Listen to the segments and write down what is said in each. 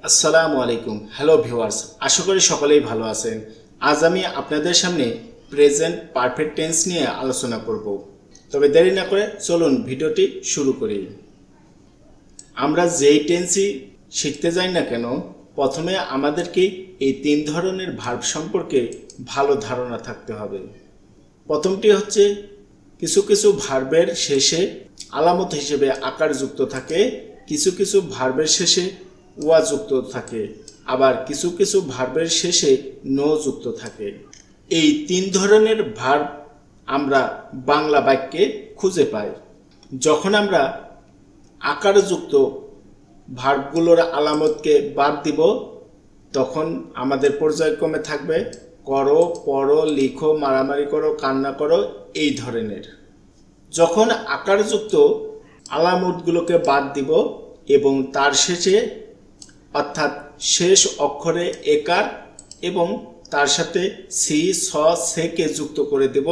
আসসালামু আলাইকুম। Hello viewers, আশা করি সকলেই ভালো আছেন। আজ আমি আপনাদের সামনে প্রেজেন্ট পারফেক্ট টেন্স নিয়ে আলোচনা করব। তবে দেরি না করে চলুন ভিডিওটি শুরু করি। আমরা যেই টেন্সই শিখতে যাই না কেন, প্রথমে আমাদেরকে এই তিন ধরনের ভার্ব সম্পর্কে ভালো ধারণা থাকতে হবে। প্রথমটি হচ্ছে কিছু কিছু ভার্বের শেষে আলামত হিসেবে আকার যুক্ত থাকে, কিছু কিছু ভার্বের শেষে ওয়া যুক্ত থাকে, আবার কিছু কিছু ভার্বের শেষে নো যুক্ত থাকে। এই তিন ধরনের ভার্ব আমরা বাংলা বাক্যে খুঁজে পাই। যখন আমরা আকারযুক্ত ভার্বগুলোর আলামতকে বাদ দিব, তখন আমাদের পর্যায়ক্রমে থাকবে করো, পড়ো, লিখো, মারামারি করো, কান্না করো, এই ধরনের। যখন আকারযুক্ত আলামতগুলোকে বাদ দিব এবং তার শেষে অর্থাৎ শেষ অক্ষরে একার এবং তার সাথে সি, স, সেকে যুক্ত করে দেব,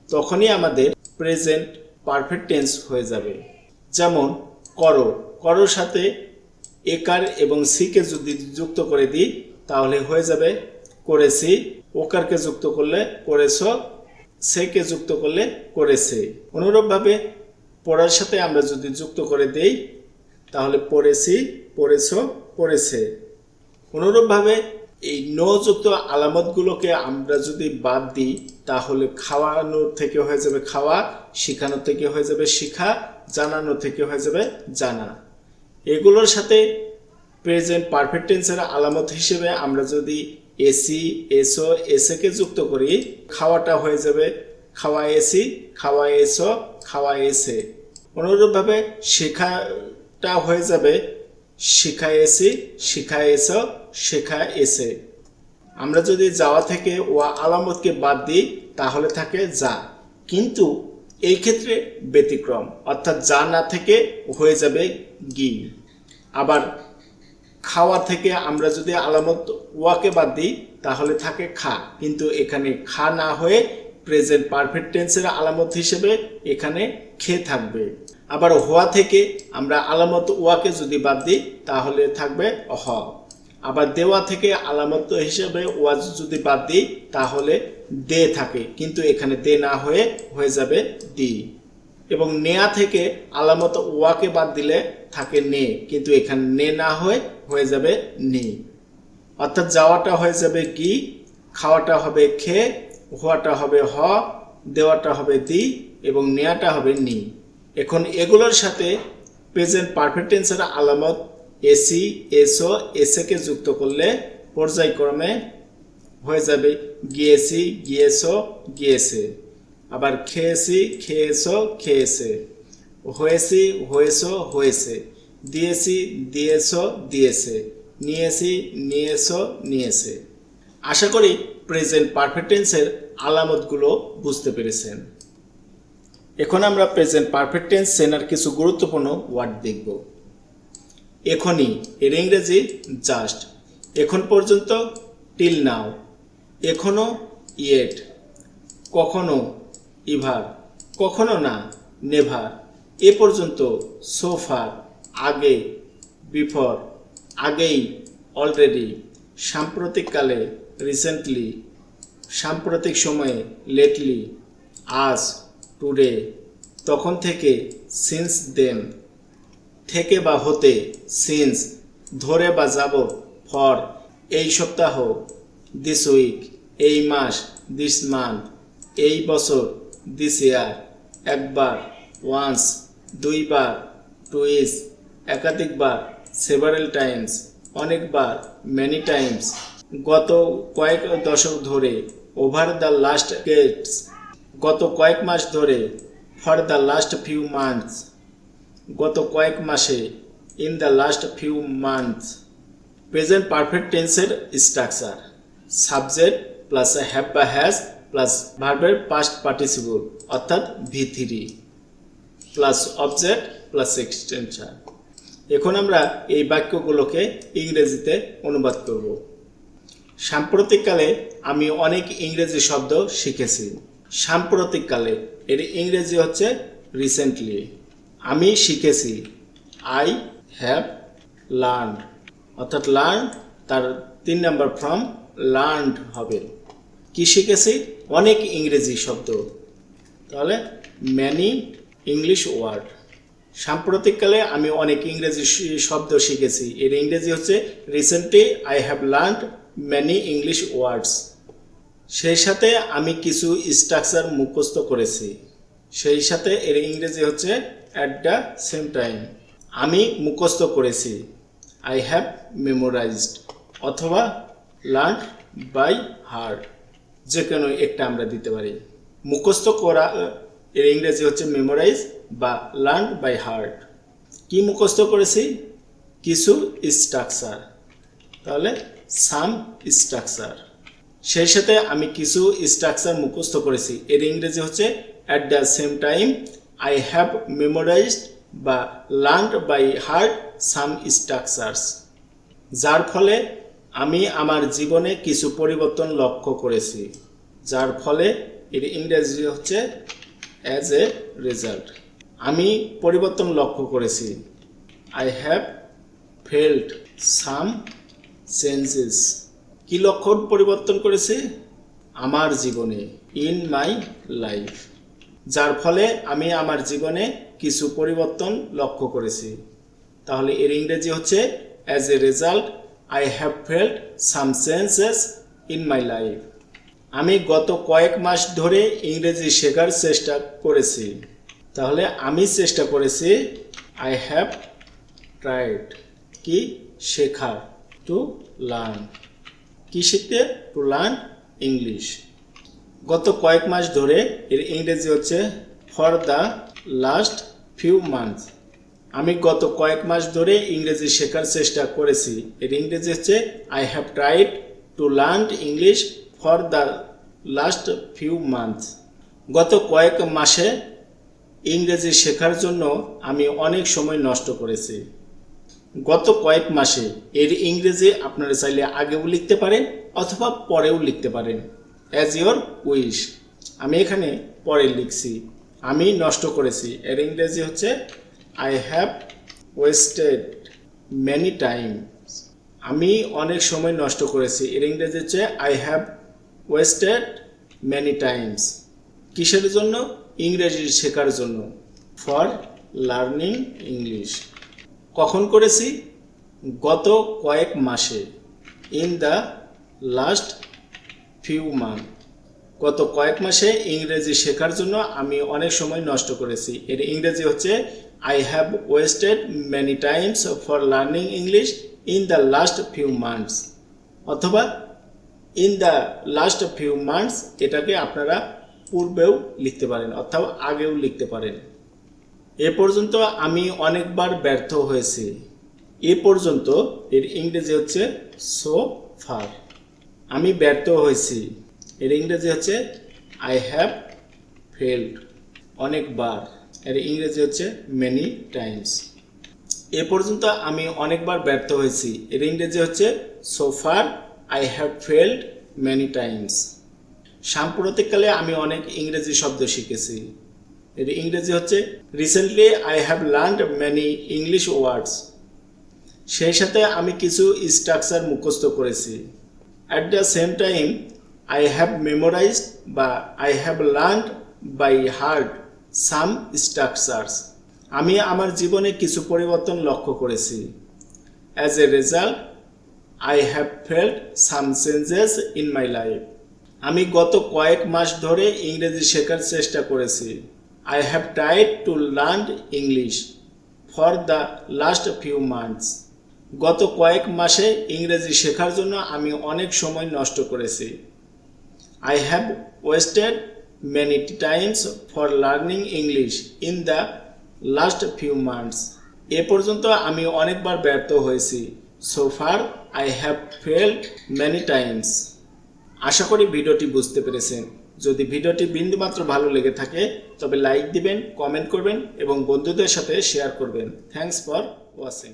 তখনই আমাদের প্রেজেন্ট পারফেক্ট টেন্স হয়ে যাবে। যেমন করো, করোর সাথে একার এবং সিকে যদি যুক্ত করে দিই তাহলে হয়ে যাবে করেছি। ওকারকে যুক্ত করলে করেছ, সেকে যুক্ত করলে করেছে। অনুরূপভাবে পড়ার সাথে আমরা যদি যুক্ত করে দেই তাহলে পড়েছি, পড়েছ, পড়েছে। অনুরূপভাবে এই নো যুক্ত আলামতগুলোকে আমরা যদি বাদ দিই তাহলে খাওয়ানোর থেকে হয়ে যাবে খাওয়া, শিখানোর থেকে হয়ে যাবে শিখা, জানানোর থেকে হয়ে যাবে জানা। এগুলোর সাথে প্রেজেন্ট পারফেক্ট টেন্সের আলামত হিসেবে আমরা যদি এসি, এসো, এসেকে যুক্ত করি, খাওয়াটা হয়ে যাবে খাওয়া এসি, খাওয়া এসো, খাওয়া এসে। অনুরূপভাবে শেখাটা হয়ে যাবে শিখা এসি, শিখা এসো, শেখা এসে। আমরা যদি যাওয়া থেকে ওয়া আলামতকে বাদ দিই তাহলে থাকে যা, কিন্তু এই ক্ষেত্রে ব্যতিক্রম, অর্থাৎ যা না থেকে হয়ে যাবে গি। আবার খাওয়া থেকে আমরা যদি আলামত ওয়াকে বাদ দিই তাহলে থাকে খা, কিন্তু এখানে খা না হয়ে প্রেজেন্ট পারফেক্ট টেন্সের আলামত হিসেবে এখানে খে থাকবে। আবার হওয়া থেকে আমরা আলামত ওয়াকে যদি বাদ দিই তাহলে থাকবে হ। আবার দেওয়া থেকে আলামত হিসেবে ওয়া যদি বাদ দিই তাহলে দে থাকে, কিন্তু এখানে দে না হয়ে হয়ে যাবে দি। এবং নেয়া থেকে আলামত ওয়াকে বাদ দিলে থাকে নে, কিন্তু এখানে নে না হয়ে হয়ে যাবে নি। অর্থাৎ যাওয়াটা হয়ে যাবে কি, খাওয়াটা হবে খে, হওয়াটা হবে হ, দেওয়াটা হবে দি এবং নেয়াটা হবে নি। এখন এগুলোর সাথে প্রেজেন্ট পারফেক্ট টেন্সের আলামত এসি, এসো, এসেকে যুক্ত করলে পর্যায়ক্রমে হয়ে যাবে গিয়েছি, গিয়েছো, গিয়েছে। আবার খেয়েছি, খেয়েছো, খেয়েছে। হয়েছি, হয়েছো, হয়েছে। দিয়েছি, দিয়েছো, দিয়েছে। নিয়েছি, নিয়েছো, নিয়েছে। আশা করি প্রেজেন্ট পারফেক্ট টেন্সের আলামতগুলো বুঝতে পেরেছেন। এখন আমরা প্রেজেন্ট পারফেক্ট টেন্স চেনার কিছু গুরুত্বপূর্ণ ওয়ার্ড দেখব। এখনই এর ইংরেজি জাস্ট, এখন পর্যন্ত টিল নাও, এখনো ইয়েট, কখনো ইভার, কখনো না নেভার, এ পর্যন্ত সো ফার, আগে বিফোর, আগেই অলরেডি, সাম্প্রতিককালে রিসেন্টলি, সাম্প্রতিক সময়ে লেটলি, আজ টুডে, তখন থেকে সিন্স দেন, থেকে বা হতে সিন্স, ধরে বা যাব ফর, এই সপ্তাহ দিস উইক, এই মাস দিস মান্থ, এই বছর দিস ইয়ার, একবার ওয়ান্স, দুইবার টুইস, একাধিকবার সেভারেল টাইমস, অনেকবার মেনি টাইমস, গত কয়েক দশক ধরে, ওভার দ্য লাস্ট গেটস, গত কয়েক মাস ধরে, for the last few months, গত কয়েক মাসে, in the last few months. Present perfect টেন্সের স্ট্রাকচার সাবজেক্ট প্লাস হ্যাভ বা হ্যাজ প্লাস ভার্বের পাস্ট পার্টিসিপল অর্থাৎ V3 plus object plus extension. এখন আমরা এই বাক্যগুলোকে ইংরেজিতে অনুবাদ করব। সাম্প্রতিককালে আমি অনেক ইংরেজি শব্দ শিখেছি। সাম্প্রতিককালে এর ইংরেজি হচ্ছে রিসেন্টলি। আমি শিখেছি, আই হ্যাভ লার্নড। অর্থাৎ লার্ন তার 3 নাম্বার ফর্ম লার্নড হবে। কি শিখেছি? অনেক ইংরেজি শব্দ। তাহলে ম্যানি ইংলিশ ওয়ার্ড। সাম্প্রতিককালে আমি অনেক ইংরেজি শব্দ শিখেছি। এর ইংরেজি হচ্ছে recently I have learned many English words. সেই সাথে আমি কিছু স্ট্রাকচার মুখস্থ করেছি। সেই সাথে এর ইংরেজি হচ্ছে অ্যাট দ্য সেম টাইম। আমি মুখস্থ করেছি, আই হ্যাভ মেমোরাইজড, অথবা লার্ন বাই হার্ট, যে কোনো একটা আমরা দিতে পারি। মুখস্থ করা এর ইংরেজি হচ্ছে মেমোরাইজ বা লার্ন বাই হার্ট। কি মুখস্থ করেছি? কিছু স্ট্রাকচার, তাহলে সাম স্ট্রাকচার। সেই সাথে আমি কিছু স্ট্রাকচার মুখস্থ করেছি, এর ইংরেজি হচ্ছে at the same time I have memorized বা learned by heart some structures. যার ফলে আমি আমার জীবনে কিছু পরিবর্তন লক্ষ্য করেছি। যার ফলে এর ইংরেজি হচ্ছে অ্যাজ এ রেজাল্ট। আমি পরিবর্তন লক্ষ্য করেছি, I have felt some changes. কি লক্ষণ পরিবর্তন করেছি? আমার জীবনে, ইন মাই লাইফ। যার ফলে আমি আমার জীবনে কিছু পরিবর্তন লক্ষ্য করেছি। তাহলে এর ইংরেজি হচ্ছে as a result I have felt some changes in my life. আমি গত কয়েক মাস ধরে ইংরেজি শেখার চেষ্টা করেছি। তাহলে আমি চেষ্টা করেছি, আই হ্যাভ ট্রাইড। কি শেখার? To learn. কি শিখতে? To learn English. গত কয়েক মাস ধরে এর ইংরেজি হচ্ছে for the last few months. আমি গত কয়েক মাস ধরে ইংরেজি শেখার চেষ্টা করেছি, এর ইংরেজি হচ্ছে I have tried to learn English for the last few months. গত কয়েক মাসে ইংরেজি শেখার জন্য আমি অনেক সময় নষ্ট করেছি। গত কয়েক মাসে এর ইংরেজি আপনারা চাইলে আগেও লিখতে পারেন অথবা পরেও লিখতে পারেন, অ্যাজ ইয়োর উইশ। আমি এখানে পরে লিখছি, আমি নষ্ট করেছি। এর ইংরেজি হচ্ছে I have wasted many times. আমি অনেক সময় নষ্ট করেছি, এর ইংরেজি হচ্ছে I have wasted many times. কিসের জন্য? ইংরেজি শেখার জন্য, ফর লার্নিং ইংলিশ। কখন করেছি? গত কয়েক মাসে, in the last few month. গত কয়েক মাসে ইংরেজি শেখার জন্য আমি অনেক সময় নষ্ট করেছি, এর ইংরেজি হচ্ছে I have wasted many times for learning English in the last few months, অথবা in the last few months. এটাকে আপনারা পূর্বেও লিখতে পারেন অথবা আগেও লিখতে পারেন। এ পর্যন্ত আমি অনেকবার ব্যর্থ হয়েছি। এ পর্যন্ত এর ইংরেজি হচ্ছে সো ফার। আমি ব্যর্থ হয়েছি, এর ইংরেজি হচ্ছে আই হ্যাভ ফেল্ড অনেকবার, এর ইংরেজি হচ্ছে মেনি টাইমস। এ পর্যন্ত আমি অনেকবার ব্যর্থ হয়েছি, এর ইংরেজি হচ্ছে so far I have failed many times. সাম্প্রতিককালে আমি অনেক ইংরেজি শব্দ শিখেছি, এর ইংরেজি হচ্ছে recently I have learned many English words. সেই সাথে আমি কিছু স্ট্রাকচার মুখস্থ করেছি। At the same time I have memorized বা I have learned by heart some structures. আমি আমার জীবনে কিছু পরিবর্তন লক্ষ্য করেছি। As a result I have felt some changes in my life. আমি গত কয়েক মাস ধরে ইংরেজি শেখার চেষ্টা করেছি। I have tried to learn English for the last few months. গত কয়েক মাসে ইংরেজি শেখার জন্য আমি অনেক সময় নষ্ট করেছি। I have wasted many times for learning English in the last few months. এ পর্যন্ত আমি অনেকবার ব্যর্থ হয়েছি। So far I have failed many times. আশা করি ভিডিওটি বুঝতে পেরেছেন। যদি ভিডিওটি বিন্দুমাত্র ভালো লেগে থাকে তবে লাইক দিবেন, কমেন্ট করবেন এবং বন্ধুদের সাথে শেয়ার করবেন। Thanks for watching.